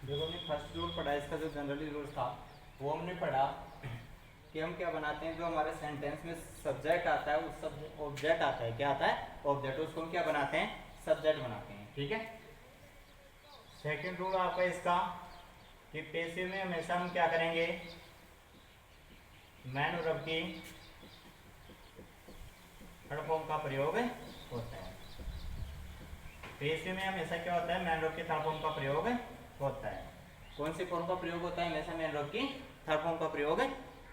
देखो हमने first rule पढ़ा, इसका जो जनरली रूल था वो हमने पढ़ा कि हम क्या बनाते हैं, जो हमारे सेंटेंस में सब्जेक्ट आता है उस सब ऑब्जेक्ट आता है, क्या आता है ऑब्जेक्ट, उसको हम क्या बनाते हैं सब्जेक्ट बनाते हैं। ठीक है। सेकंड रूल आपका इसका कि पैसिव में हमेशा हम क्या करेंगे, मैन वर्ब की थर्ड फॉर्म का प्रयोग होता है। पैसिव में हमेशा क्या होता है, मैन वर्ब की थर्ड फॉर्म का प्रयोग होता है। कौन सी फॉर्म का प्रयोग होता है, हमेशा मैन वर्ब की थर्ड फॉर्म का प्रयोग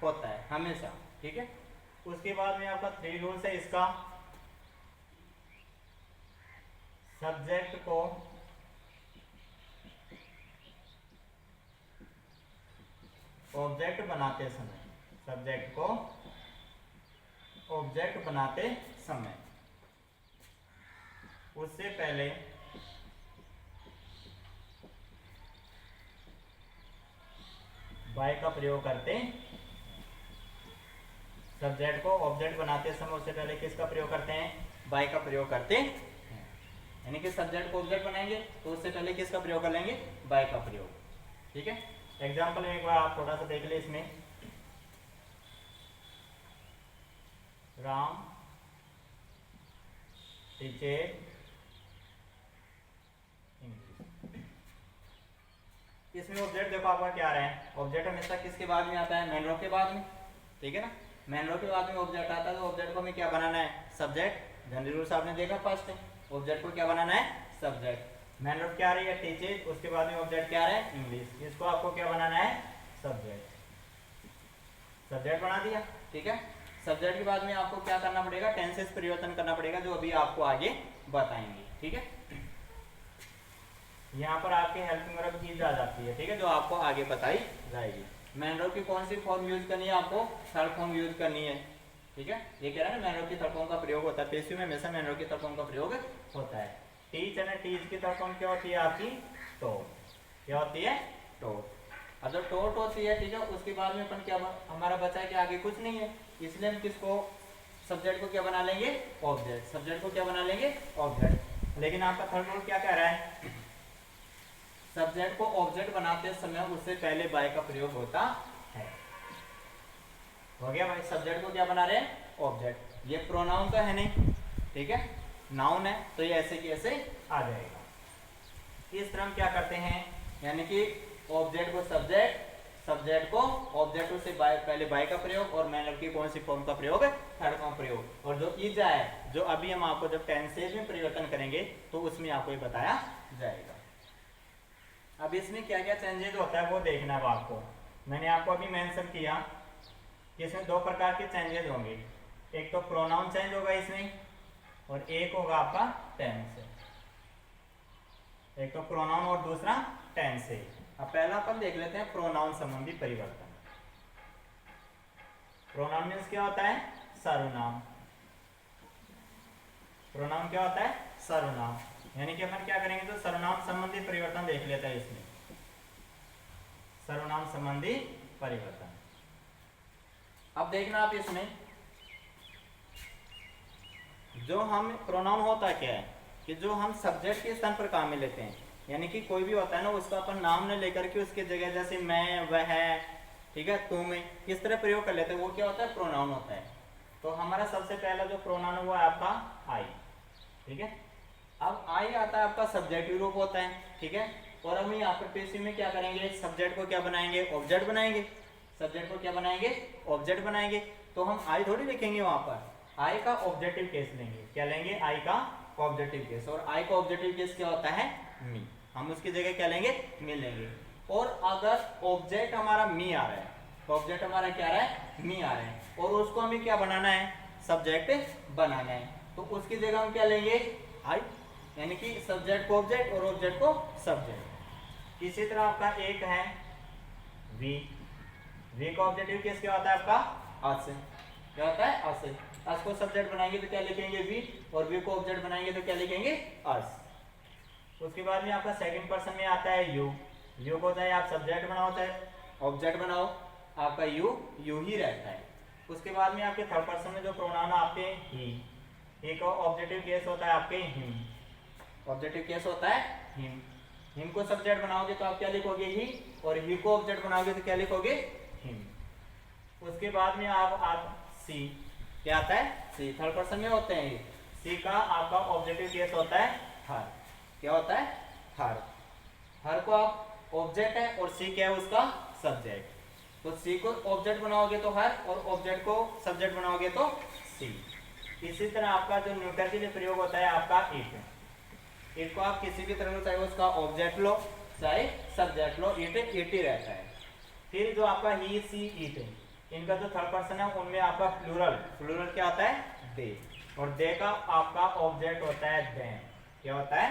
होता है हमेशा। ठीक है। उसके बाद में आपका थ्री रूल्स है इसका, सब्जेक्ट को ऑब्जेक्ट बनाते समय, सब्जेक्ट को ऑब्जेक्ट बनाते समय उससे पहले बाय का प्रयोग करते, सब्जेक्ट को ऑब्जेक्ट बनाते समय उससे पहले किसका प्रयोग करते हैं, बाय का प्रयोग करते हैं। यानी कि सब्जेक्ट को ऑब्जेक्ट बनाएंगे तो उससे पहले किसका प्रयोग कर लेंगे, बाय का प्रयोग। ठीक है। एग्जाम्पल एक बार आप थोड़ा सा देख ले इसमें, राम टीचर इंग्लिश। इसमें ऑब्जेक्ट देखो आपका क्या आ रहा है, ऑब्जेक्ट हमेशा किसके बाद में आता है, मैन वर्ब के बाद में। ठीक है ना, मैन वर्ब के बाद में ऑब्जेक्ट आता है तो ऑब्जेक्ट को हमें क्या बनाना है, सब्जेक्ट। जनरल रूल्स आपने देखा फर्स्ट, ऑब्जेक्ट को क्या बनाना है, सब्जेक्ट। मैन वर्ब क्या आ रही है, टीचर, उसके बाद में ऑब्जेक्ट क्या आ रहा है, इंग्लिश। इसको आपको क्या बनाना है, सब्जेक्ट। सब्जेक्ट बना दिया। ठीक है। सब्जेक्ट के बाद में आपको क्या करना पड़ेगा, टेंसेस परिवर्तन करना पड़ेगा, जो अभी आपको आगे बताएंगे। ठीक है। यहाँ पर आपकी हेल्पिंग वर्ब की जा जाती है। ठीक है, जो आपको आगे बताई जाएगी। मैन वर्ब की कौन सी फॉर्म यूज करनी है, आपको थर्ड फॉर्म यूज करनी है। ठीक है, ये कह रहा है ना, मैन वर्ब की थर्ड फॉर्म का प्रयोग होता है। पैसिव में हमेशा मैन वर्ब की थर्ड फॉर्म का प्रयोग होता है। टीच है ना, टीच की थर्ड फॉर्म क्या होती है आपकी, टॉट। क्या होती है, टॉट। अब जब टॉट होती है, ठीक है, उसके बाद में अपन क्या, हमारा बचा है कि आगे कुछ नहीं है, इसलिए हम किसको, सब्जेक्ट को क्या बना लेंगे, ऑब्जेक्ट। सब्जेक्ट को क्या बना लेंगे, ऑब्जेक्ट। लेकिन आपका थर्ड रूल क्या कह रहा है, सब्जेक्ट को ऑब्जेक्ट बनाते समय उससे पहले बाय का प्रयोग होता है। हो गया भाई, सब्जेक्ट को क्या बना रहे हैं, ऑब्जेक्ट। ये प्रोनाउन तो है नहीं, ठीक है, नाउन है, तो ये ऐसे की ऐसे आ जाएगा। इस तरह हम क्या करते हैं, यानी कि ऑब्जेक्ट को सब्जेक्ट, सब्जेक्ट को ऑब्जेक्ट से पहले बाय का प्रयोग, और मैन वर्ब की कौन सी फॉर्म का प्रयोग है, थर्ड फॉर्म प्रयोग। और जो इज है, जो अभी हम आपको जब टेंसेज में परिवर्तन करेंगे तो उसमें आपको ये बताया जाएगा। अब इसमें क्या क्या चेंजेस होता है वो देखना है आपको। मैंने आपको अभी मेंशन किया कि इसमें दो प्रकार के चेंजेस होंगे, एक तो प्रोनाउन चेंज होगा इसमें, और एक होगा आपका टेंस। एक तो प्रोनाउन और दूसरा टेंस है। अब पहला अपन देख लेते हैं प्रोनाउन संबंधी परिवर्तन। प्रोनाउन मीन्स क्या होता है, सर्वनाम। प्रोनाउन क्या होता है, सर्वनाम। यानी कि अपन क्या करेंगे, तो सर्वनाम संबंधी परिवर्तन देख लेते हैं इसमें। सर्वनाम संबंधी परिवर्तन, अब देखना आप इसमें, जो हम प्रोनाउन होता क्या है कि जो हम सब्जेक्ट के स्थान पर काम में लेते हैं, यानी कि कोई भी होता है ना, उसका अपन नाम न लेकर के उसके जगह जैसे मैं, वह, ठीक है, तुम, किस तरह प्रयोग कर लेते हैं, वो क्या होता है, प्रोनाउन होता है। तो हमारा सबसे पहला जो प्रोनाउन हुआ है आपका आई। ठीक है, अब आई आता है आपका सब्जेक्टिव रूप होता है। ठीक है, और हम यहाँ पर पैसिव में क्या करेंगे, सब्जेक्ट को क्या बनाएंगे, ऑब्जेक्ट बनाएंगे। सब्जेक्ट को क्या बनाएंगे, ऑब्जेक्ट बनाएंगे। तो हम आई थोड़ी लिखेंगे वहां पर, आई का ऑब्जेक्टिव केस लेंगे। क्या लेंगे, आई का ऑब्जेक्टिव केस। और आई का ऑब्जेक्टिव केस क्या होता है, मी। हम उसकी जगह क्या लेंगे, मी लेंगे। और अगर ऑब्जेक्ट हमारा मी आ रहा है, तो ऑब्जेक्ट हमारा क्या आ रहा है, मी आ रहा है, और उसको हमें क्या बनाना है, सब्जेक्ट बनाना है, तो उसकी जगह हम क्या लेंगे, आई। यानी कि सब्जेक्ट को ऑब्जेक्ट और ऑब्जेक्ट को सब्जेक्ट। इसी तरह आपका एक है वी। वी का ऑब्जेक्टिव केस क्या होता है आपका, अस। क्या होता है, अस। अस को सब्जेक्ट बनाएंगे तो क्या लिखेंगे, वी, और वी को ऑब्जेक्ट बनाएंगे तो क्या लिखेंगे, अस। उसके बाद में आपका सेकंड पर्सन में आता है यू। यू को चाहे आप सब्जेक्ट बनाओ चाहे ऑब्जेक्ट बनाओ, आपका यू यू ही रहता है। उसके बाद में आपके थर्ड पर्सन में जो प्रोनाउन आपके ही, एक ऑब्जेक्टिव केस होता है आपके हिम। ऑब्जेक्टिव केस होता है हिम। हिम को सब्जेक्ट बनाओगे तो आप क्या लिखोगे ही, और ही को ऑब्जेक्ट बनाओगे तो क्या लिखोगे हिम। उसके बाद में आप सी, क्या आता है सी, थर्ड पर्सन में होते हैं। सी का आपका ऑब्जेक्टिव केस होता है हर, क्या होता है हर। हर को आप ऑब्जेक्ट है और सी क्या है उसका सब्जेक्ट, तो सी को ऑब्जेक्ट बनाओगे तो हर, और ऑब्जेक्ट को सब्जेक्ट बनाओगे तो सी। इसी तरह आपका जो न्यूटर के लिए प्रयोग होता है आपका इट। इट को आप किसी भी तरह लो, चाहे उसका ऑब्जेक्ट लो चाहे सब्जेक्ट लो, इट ही रहता है। फिर जो आपका ही सी इट, इनका जो थर्ड पर्सन है उनमें आपका प्लूरल, प्लूरल क्या होता है दे, और दे का आपका ऑब्जेक्ट होता है देम, क्या होता है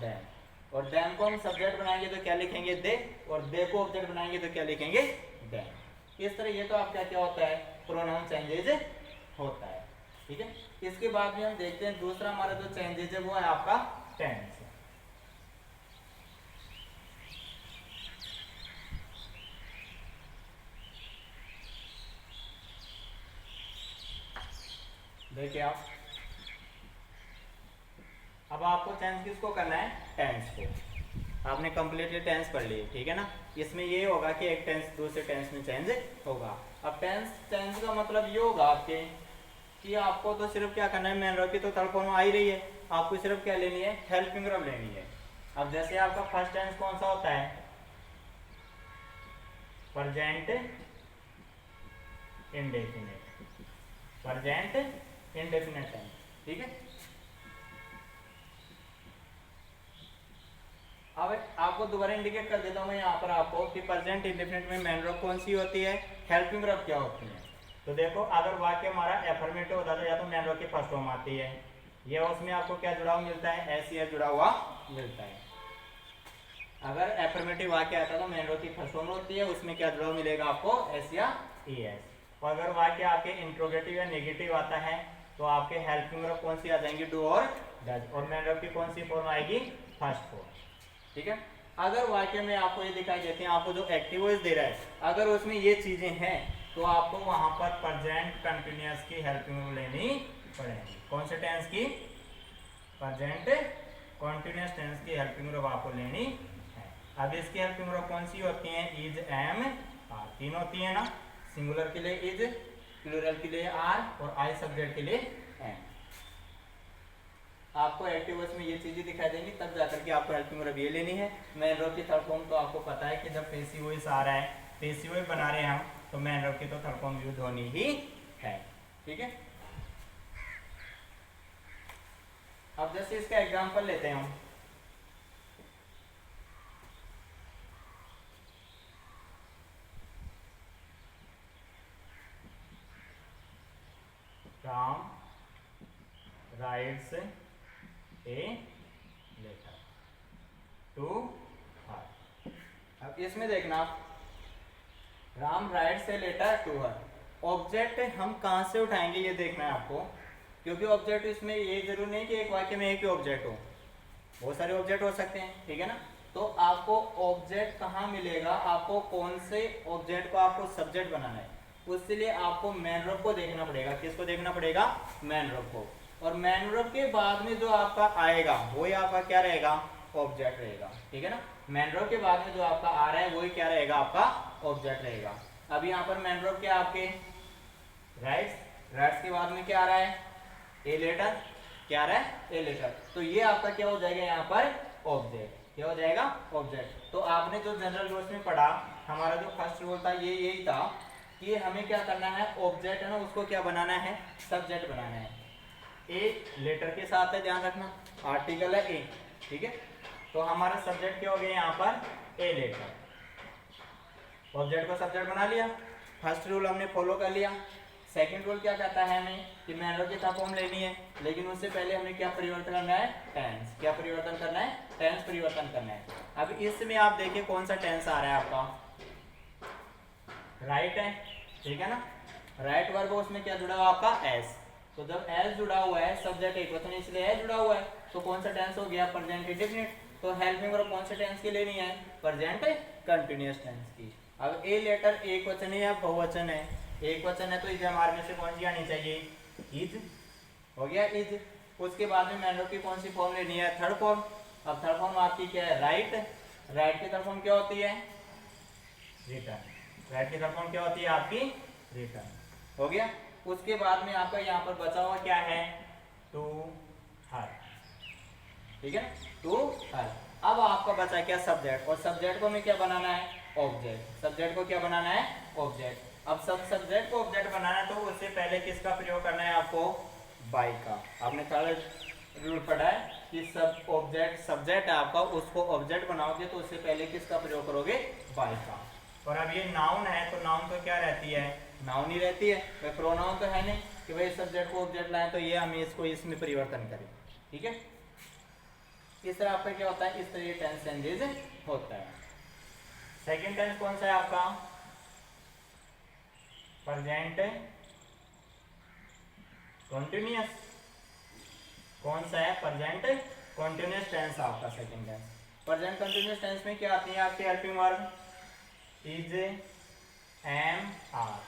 देम। और देम को हम सब्जेक्ट बनाएंगे तो क्या लिखेंगे दे, और दे को ऑब्जेक्ट बनाएंगे तो क्या लिखेंगे देम। इस तरह ये तो आपका क्या होता है प्रोनाउन चेंजेज होता है, ठीक है। इसके बाद में हम देखते हैं दूसरा हमारा जो चेंजेज है वो है आपका टेंस। देखिए आप, अब आपको चेंज किसको करना है, टेंस को। आपने कंप्लीटली टेंस पढ़ ली, ठीक है ना। इसमें ये होगा कि एक टेंस दूसरे टेंस में चेंज होगा। अब टेंस का मतलब ये होगा आपके कि आपको तो सिर्फ क्या करना है, मेन वर्ब की तो थर्ड फॉर्म आ ही रही है, आपको सिर्फ क्या लेनी है, हेल्पिंग वर्ब लेनी है। अब जैसे आपका फर्स्ट टेंस कौन सा होता है, present indefinite, present indefinite tense, ठीक है। अब आपको दोबारा इंडिकेट कर देता हूँ मैं यहाँ पर आपको कि प्रेजेंट इंडेफिनिट में मेन वर्ब कौन सी होती है, हेल्पिंग वर्ब क्या होती है। तो देखो अगर वाक्य हमारा एफर्मेटिव होता है या तो मेन वर्ब की फर्स्ट फॉर्म आती है, या उसमें आपको क्या जुड़ा हुआ मिलता है, एस या जुड़ा हुआ मिलता है। अगर एफर्मेटिव वाक्य आता है तो मेन वर्ब की फर्स्ट फॉर्म होती है, उसमें क्या जुड़ा हुआ मिलेगा आपको, एस या ई एस। और अगर वाक्य आपके इंट्रोगेटिव या नेगेटिव आता है तो आपके हेल्पिंग वर्ब कौन सी आ जाएंगी, डू और डज, और मेन वर्ब की कौन सी फॉर्म आएगी, फर्स्ट फॉर्म, ठीक है। अगर वाक्य में आपको ये दिखाई देते हैं, आपको जो एक्टिव वॉइस दे रहा है अगर उसमें ये चीजें हैं तो आपको वहां पर प्रेजेंट कंटिन्यूअस की हेल्पिंग वर्ब लेनी पड़ेगी। कौन से टेंस की, प्रेजेंट कंटिन्यूअस टेंस की हेल्पिंग वर्ब आपको लेनी है। अब इसकी हेल्पिंग वर्ब कौन सी होती है, इज, एम, आर, तीन होती है ना। सिंगुलर के लिए इज, प्लूरल के लिए आर, और आई सब्जेक्ट के लिए एम। आपको एक्टिव वॉइस में ये चीजें दिखाई देंगी, तब जाकर के आपको हेल्पिंग वर्ब ये लेनी है। मेन वर्ब की थर्ड फॉर्म तो आपको पता है कि जब पेसिव वॉइस आ रहा है, पेसिव वॉइस बना रहे हैं हम, तो मेन वर्ब की तो थर्ड फॉर्म यूज होनी ही है, ठीक है। अब जैसे इसका एग्जांपल लेते हैं हम, Ram writes a letter to her. अब इसमें देखना, Ram writes a letter to her, object हम कहां से उठाएंगे ये देखना है आपको, क्योंकि ऑब्जेक्ट इसमें ये जरूर नहीं कि एक वाक्य में एक ही ऑब्जेक्ट हो, बहुत सारे ऑब्जेक्ट हो सकते हैं, ठीक है ना। तो आपको ऑब्जेक्ट कहाँ मिलेगा, आपको कौन से ऑब्जेक्ट को आपको सब्जेक्ट बनाना है, उसके लिए आपको मेन वर्ब को देखना पड़ेगा। किसको देखना पड़ेगा, मेन वर्ब को। और मेन वर्ब के बाद में जो आपका आएगा वही आपका क्या रहेगा, ऑब्जेक्ट रहेगा, ठीक है ना। मेन वर्ब के बाद में जो आपका आ रहा है वही क्या रहेगा, आपका ऑब्जेक्ट रहेगा। अब यहाँ पर मेन वर्ब क्या आपके राइट्स, राइट्स के बाद में क्या आ रहा है, ए लेटर, क्या आ रहा है, ए लेटर, तो ये आपका क्या हो जाएगा यहाँ पर ऑब्जेक्ट, क्या हो जाएगा ऑब्जेक्ट। तो आपने जो जनरल रूल्स में पढ़ा, हमारा जो फर्स्ट रूल था ये यही था कि हमें क्या करना है, ऑब्जेक्ट है ना उसको क्या बनाना है, सब्जेक्ट बनाना है। ए लेटर के साथ है, ध्यान रखना, आर्टिकल है ए, ठीक है। तो हमारा सब्जेक्ट क्या हो गया यहाँ पर, ए लेटर, ऑब्जेक्ट को सब्जेक्ट बना लिया। फर्स्ट रूल हमने फॉलो कर लिया। सेकंड रूल क्या कहता है हमें कि मेन वर्ब की थर्ड फॉर्म लेनी है, लेकिन उससे पहले हमें क्या परिवर्तन करना है, टेंस, क्या परिवर्तन करना है, टेंस परिवर्तन करना है। अब इसमें आप देखिए कौन सा टेंस आ रहा है आपका, राइट है, ठीक है ना। राइट वर्ब उसमें क्या जुड़ा हुआ आपका, एस। तो जब एस जुड़ा हुआ है, सब्जेक्ट एक वचन इसलिए एस जुड़ा हुआ है, तो कौन सा टेंस हो गया, प्रेजेंट इंडेफिनिट। तो हेल्पिंग वर्ब कौन से टेंस की लेनी है, प्रेजेंट कंटीन्यूअस टेंस की। अब ए लेटर एक वचन है या बहुवचन है, एक वचन है तो इज हमारे में से कौन सी आनी चाहिए, इज, हो गया इज। उसके बाद में मेन वर्ब की कौन सी फॉर्म लेनी है, थर्ड फॉर्म, अब थर्ड फॉर्म आपकी क्या है, राइट। राइट की थर्ड फॉर्म क्या होती है, रिटर्न। राइट की थर्ड फॉर्म क्या होती है आपकी, रिटर्न। हो गया। उसके बाद में आपका यहाँ पर बचा हुआ क्या है, टू हर, ठीक है, टू हर। अब आपका बचा क्या, सब्जेक्ट, और सब्जेक्ट को हमें क्या बनाना है, ऑब्जेक्ट। सब्जेक्ट को क्या बनाना है, ऑब्जेक्ट। अब सब सब्जेक्ट को ऑब्जेक्ट बनाना है तो उससे पहले किसका प्रयोग करना है आपको, बाय का। आपने थर्ड रूल पढ़ा है कि सब ऑब्जेक्ट, सब्जेक्ट है आपका, उसको ऑब्जेक्ट बनाओगे तो उससे पहले किसका प्रयोग करोगे, बाय का। और अब ये नाउन है तो नाउन तो क्या रहती है, नाउन ही रहती है, भाई प्रोनाउन तो है नहीं कि भाई सब्जेक्ट को ऑब्जेक्ट लाए, तो ये हमें इसको इसमें परिवर्तन करें, ठीक है। इस तरह आपका क्या होता है, इस तरह ये टेंस चेंजेस होता है। सेकंड टेंस कौन सा है आपका, प्रेजेंट कंटिन्यूअस। कौन सा है, प्रेजेंट कंटिन्यूअस टेंस आपका second tense. Present continuous tense में क्या आती है आपकी helping verb, is, am, are,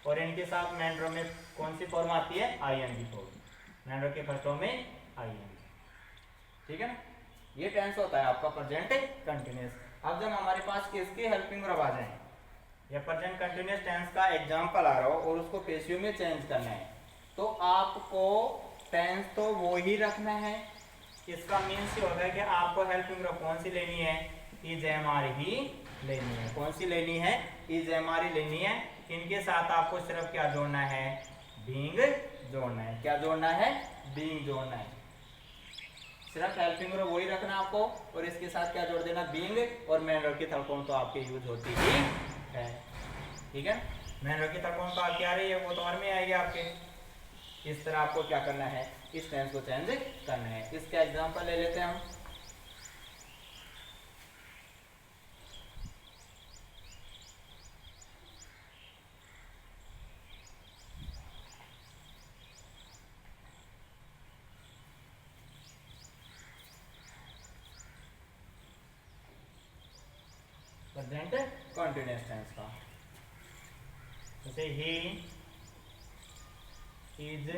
और इनके साथ मैन वर्ब में कौन सी फॉर्म आती है, आईएनजी फॉर्म। मैन वर्ब के फर्स्ट फॉर्म में आईएनजी, ठीक है ना। ये टेंस होता है आपका प्रेजेंट कंटिन्यूअस। अब जब हमारे पास किसके हेल्पिंग वर्ब आ जाए, या प्रेजेंट कंटिन्यूअस टेंस का एग्जांपल आ रहा हो और उसको पेशियो में चेंज करना है, तो आपको टेंस तो वो ही रखना है। इसका मीन्स ये होता है कि आपको हेल्पिंग वर्ब कौन सी लेनी है, इज, एम, आर ही लेनी है। कौन सी लेनी है, इज, एम, आर ही लेनी है। इनके साथ आपको सिर्फ क्या जोड़ना है, बीइंग जोड़ना है। क्या जोड़ना है, बीइंग जोड़ना है। सिर्फ हेल्पिंग वर्ब वही रखना आपको, और इसके साथ क्या जोड़ देना, बीइंग, और मेन वर्ब की थर्ड फॉर्म तो आपके यूज होती ही है, ठीक है। मेन वर्ब की थर्ड फॉर्म तो आपकी आ रही है, वो तो और में आएगी आपके। इस तरह आपको क्या करना है, इस टेंस को चेंज करना है। इसका एग्जांपल ले लेते हैं हम। प्रेजेंट कंटिन्यूअस टेंस का, जैसे he is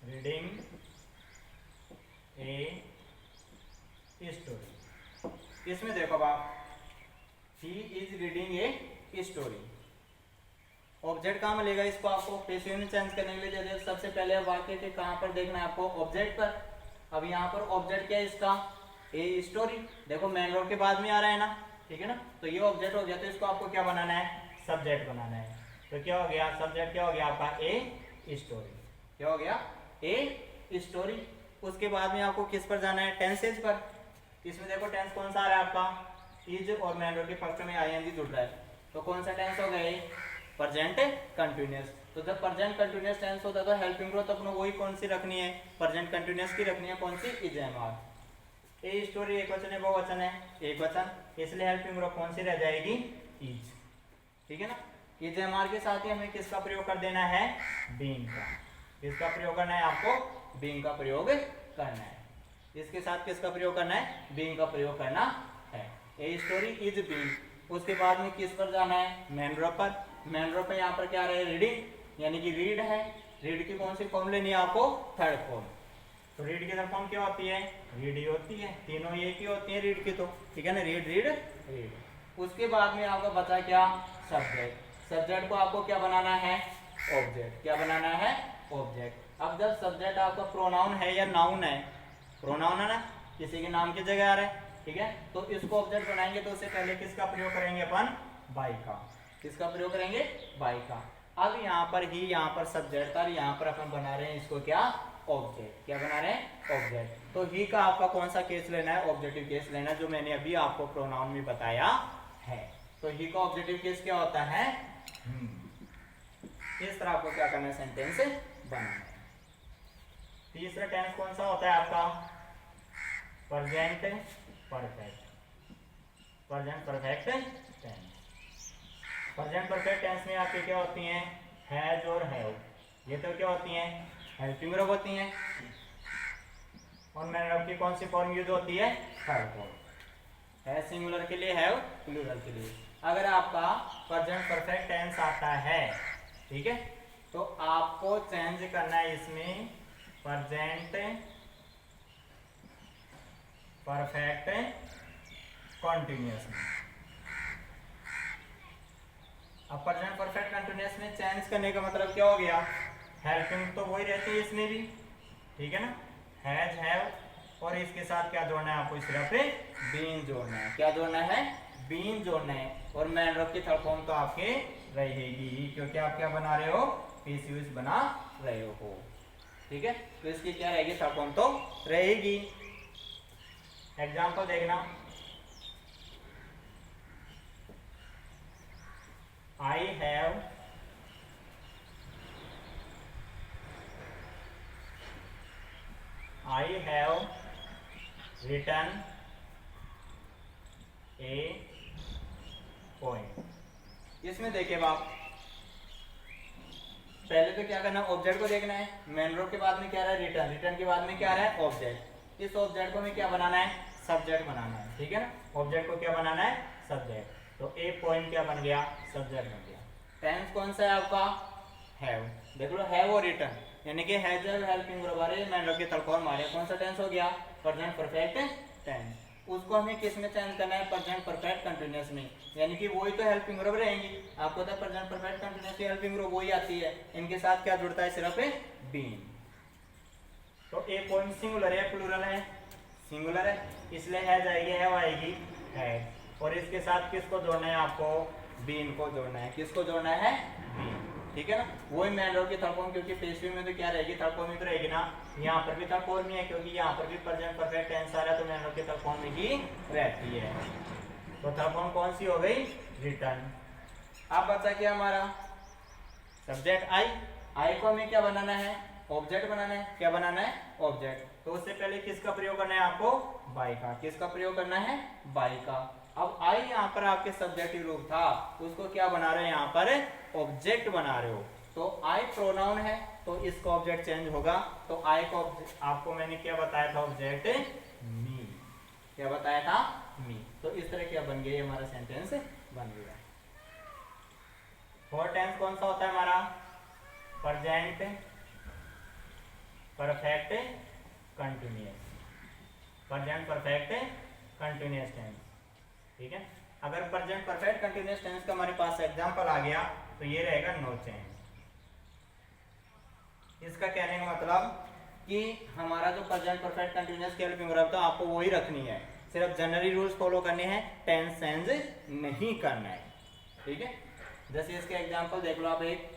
reading a story. इसमें देखो आप, he is reading a story, object कहाँ मिलेगा इसको, आपको पेशियो में चेंज करने के लिए दे। सबसे पहले वाक्य के कहाँ पर देखना है आपको, ऑब्जेक्ट पर। अब यहाँ पर ऑब्जेक्ट क्या है इसका, ए स्टोरी। देखो मेन वर्ब के बाद में आ रहा है ना, ठीक है ना, तो ये ऑब्जेक्ट हो गया, तो इसको आपको क्या बनाना है, सब्जेक्ट बनाना है। तो क्या हो गया, सब्जेक्ट क्या हो गया आपका, ए स्टोरी। क्या हो गया, ए स्टोरी। उसके बाद में आपको किस पर जाना है, टेंसेज पर। इसमें देखो टेंस कौन सा आ रहा है आपका, इज, और मेन वर्ब के फर्स्ट में आईएनजी जुड़ रहा है, तो कौन सा टेंस हो गया, प्रेजेंट कंटिन्यूअस। तो जब प्रेजेंट कंटिन्यूअस टेंस होता है तो हेल्पिंग वर्ब अपने वही कौन सी रखनी है, प्रेजेंट कंटिन्यूअस की रखनी है। कौन सी, is, am, are. A story एक वचन है, बहुवचन है, एक वचन, इसलिए हेल्पिंग वर्ब कौन सी रह जाएगी, इज, ठीक है ना। इज, एम, आर के साथ ही हमें किसका प्रयोग कर देना है, बीइंग का। किसका प्रयोग करना है आपको, बीइंग का प्रयोग करना है। इसके साथ किसका प्रयोग करना है, बीइंग का प्रयोग करना है। A story is being. उसके बाद में किस पर जाना है, मेन वर्ब पर। मेन वर्ब पे यहाँ पर क्या रहे, रीडिंग, यानी कि रीड है। रीड की कौन सी फॉर्म लेनी है आपको, थर्ड फॉर्म। तो रीड की थर्ड फॉर्म क्या होती है, रीड ही होती है। तीनों एक ही होती है रीड की, तो ठीक है ना, रीड रीड रीड। उसके बाद में आपका बचा क्या, सब्जेक्ट। सब्जेक्ट को आपको क्या बनाना है, ऑब्जेक्ट। क्या बनाना है, ऑब्जेक्ट। अब जब सब्जेक्ट आपका प्रोनाउन है या नाउन है, प्रोनाउन है ना, किसी के नाम की जगह आ रहा है, ठीक है, तो इसको ऑब्जेक्ट बनाएंगे तो उससे पहले किसका प्रयोग करेंगे अपन, बाय का। किसका प्रयोग करेंगे, बाय का। अब यहाँ पर ही, यहाँ पर सब्जेक्ट था, यहाँ पर अपन बना रहे हैं इसको क्या, ऑब्जेक्ट। क्या बना रहे हैं, ऑब्जेक्ट। तो ही का आपका कौन सा केस लेना है, ऑब्जेक्टिव केस लेना है, जो मैंने अभी आपको प्रोनाउन में बताया है। तो ही का ऑब्जेक्टिव केस क्या होता है, इस तरह आपको क्या करना है, सेंटेंस बनाना है। तीसरा टेंस कौन सा होता है आपका, present perfect. Present perfect tense. Present perfect tense में आपके क्या होती हैं, हैज और हैव। ये तो क्या होती हैं, हेल्पिंग वर्ब होती हैं। और मैन वर्ब की कौन सी फॉर्म यूज होती है, थर्ड फॉर्म। हैज सिंगुलर के लिए, हैव प्लूरल के लिए। अगर आपका प्रेजेंट परफेक्ट टेंस आता है, ठीक है, तो आपको चेंज करना है इसमें प्रेजेंट परफेक्ट कंटिन्यूअस में। अब प्रेजेंट परफेक्ट कंटिन्यूअस में चेंज करने का मतलब क्या हो गया, हेल्पिंग तो वही रहती है इसमें भी, ठीक है ना, हैज हैव, और इसके साथ क्या जोड़ना है आपको, सिर्फ बीन जोड़ना है। क्या जोड़ना है, बीन जोड़ना है। और मैन वर्ब की थर्ड फॉर्म तो आपके रहेगी, क्योंकि आप क्या बना रहे हो, पीसीयूएस बना रहे हो, ठीक है। तो इसकी क्या रहेगी, थर्ड फॉर्म तो रहेगी। एग्जांपल देखना, I have written a poem। इसमें देखिए आप, पहले तो क्या करना, ऑब्जेक्ट को देखना है। मेन वर्ब के बाद में क्या रहा है, रिटर्न, रिटर्न के बाद में क्या रहा है, ऑब्जेक्ट। इस ऑब्जेक्ट को हमें क्या बनाना है, सब्जेक्ट बनाना है, ठीक है ना। ऑब्जेक्ट को क्या बनाना है, सब्जेक्ट। तो ए पोइम क्या बन गया, सब्जेक्ट बन गया। टेंस कौन सा है आपका, हैव। देख लो, हैव और रिटर्न, यानी कि हैज हैव हेल्पिंग वर्ब आ रहे हैं, मैन वर्ब के थर्ड फॉर्म आ रहे हैं। कौन सा टेंस हो गया, प्रेजेंट परफेक्ट टेंस। उसको हमें किस में चेंज करना है, प्रेजेंट परफेक्ट कंटीन्यूअस में, यानी कि वही तो हेल्पिंग वर्ब रहेंगी। आपको तो प्रेजेंट परफेक्ट कंटीन्यूअस की हेल्पिंग वर्ब वही आती है, इनके साथ क्या जुड़ता है, सिर्फ बीन। तो ए पॉइंट सिंगुलर है, प्लूरल है, सिंगुलर है, इसलिए हैज आएगी, हैव आएगी, हैज। और इसके साथ किसको जोड़ना है आपको, बीन को जोड़ना है। किसको जोड़ना है, बीन, ठीक है ना। वही मैन वर्ब की थर्ड फॉर्म, क्योंकि पेसिव में तो क्या रहेगी, थर्ड फॉर्म में तो रहेगी ना। यहाँ पर भी थर्ड फॉर्म ही है, क्योंकि यहाँ पर भी प्रेजेंट परफेक्ट टेंस आ रहा है, तो मैन वर्ब की थर्ड फॉर्म में ही रहती है। तो थर्ड फॉर्म कौन सी हो गई, रिटर्न। अब बचा क्या हमारा, सब्जेक्ट आई। आई को हमें क्या बनाना है, ऑब्जेक्ट बनाना है। क्या बनाना है, ऑब्जेक्ट। तो उससे पहले किसका प्रयोग करना है आपको, बाई का। किसका प्रयोग करना है, बाई का। अब आई यहाँ पर आपके सब्जेक्टिव रूप था, उसको क्या बना रहे हैं यहाँ पर, ऑब्जेक्ट बना रहे हो। तो आई प्रोनाउन है, तो इसका ऑब्जेक्ट चेंज होगा। तो आई को आपको मैंने क्या बताया था, ऑब्जेक्ट मी। क्या बताया था, मी। तो इस तरह क्या बन गया, हमारा सेंटेंस बन गया। फोर टेंस कौन सा होता है हमारा, present perfect continuous. Present perfect continuous tense, ठीक है। अगर प्रेजेंट परफेक्ट कंटिन्यूअस टेंस का हमारे पास एग्जांपल आ गया, तो ये रहेगा नो चेंज। इसका कहने का मतलब कि हमारा जो प्रेजेंट परफेक्ट कंटिन्यूअस की हेल्पिंग वर्ब था, आपको वही रखनी है, सिर्फ जनरली रूल्स फॉलो करने हैं, टेंस चेंज नहीं करना है, ठीक है। जैसे इसके एग्जांपल देख लो आप एक,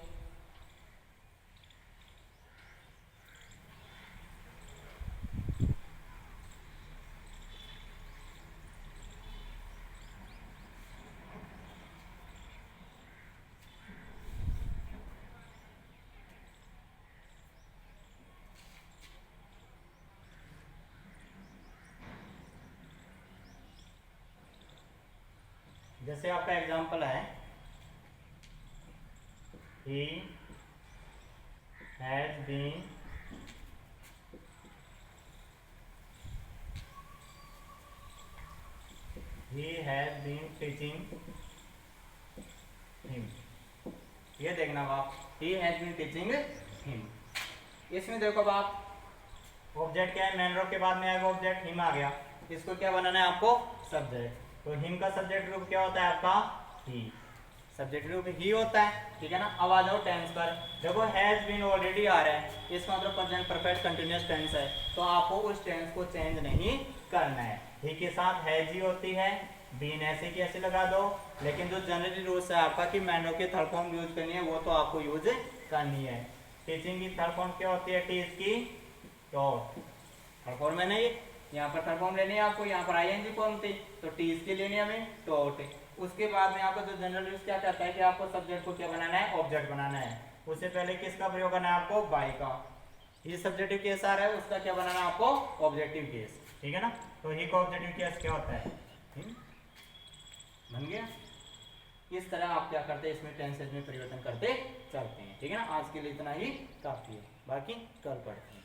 जैसे आपका एग्जांपल है, he has been teaching him। ये देखना आप, he has been teaching him। इसमें देखो आप, ऑब्जेक्ट क्या है, मैन वर्ब के बाद में आएगा ऑब्जेक्ट, हिम आ गया। इसको क्या बनाना है आपको, सब्जेक्ट। तो हिम का सब्जेक्ट रूप क्या होता है आपका, ही। सब्जेक्ट रूप ही होता है, ठीक है ना। अब आ जाओ टेंस पर। देखो हैज बीन ऑलरेडी आ रहा है, इसका मतलब प्रेजेंट परफेक्ट कंटीन्यूअस टेंस है, तो आपको उस टेंस को चेंज नहीं करना है। ही के साथ हैज ही होती है, बीन ऐसे की ऐसे लगा दो। लेकिन जो जनरली रूल्स है आपका कि मैन वर्ब की थर्ड फॉर्म यूज करनी है, वो तो आपको यूज करनी है। टीचिंग की थर्ड फॉर्म क्या होती है, टीच की टॉट। थर्ड फॉर्म है ना, ये यहाँ पर थर्ड फॉर्म लेनी है आपको, यहाँ पर आईएनजी फॉर्म थी, तो टीच के लेनी है हमें टॉट। उसके बाद में आपको जो जनरल यूज क्या कहता है कि आपको सब्जेक्ट को क्या बनाना है, ऑब्जेक्ट बनाना है। उससे पहले किसका प्रयोग करना है आपको, बाई का। ये सब्जेक्टिव केस आ रहा है, उसका क्या बनाना है आपको, ऑब्जेक्टिव केस, ठीक है ना। तो ही का ऑब्जेक्टिव केस क्या होता है, बन गया। इस तरह आप क्या करते हैं, इसमें टेंसेज में परिवर्तन करते चलते हैं, ठीक है ना। आज के लिए इतना ही काफी है, बाकी कल पढ़ते हैं।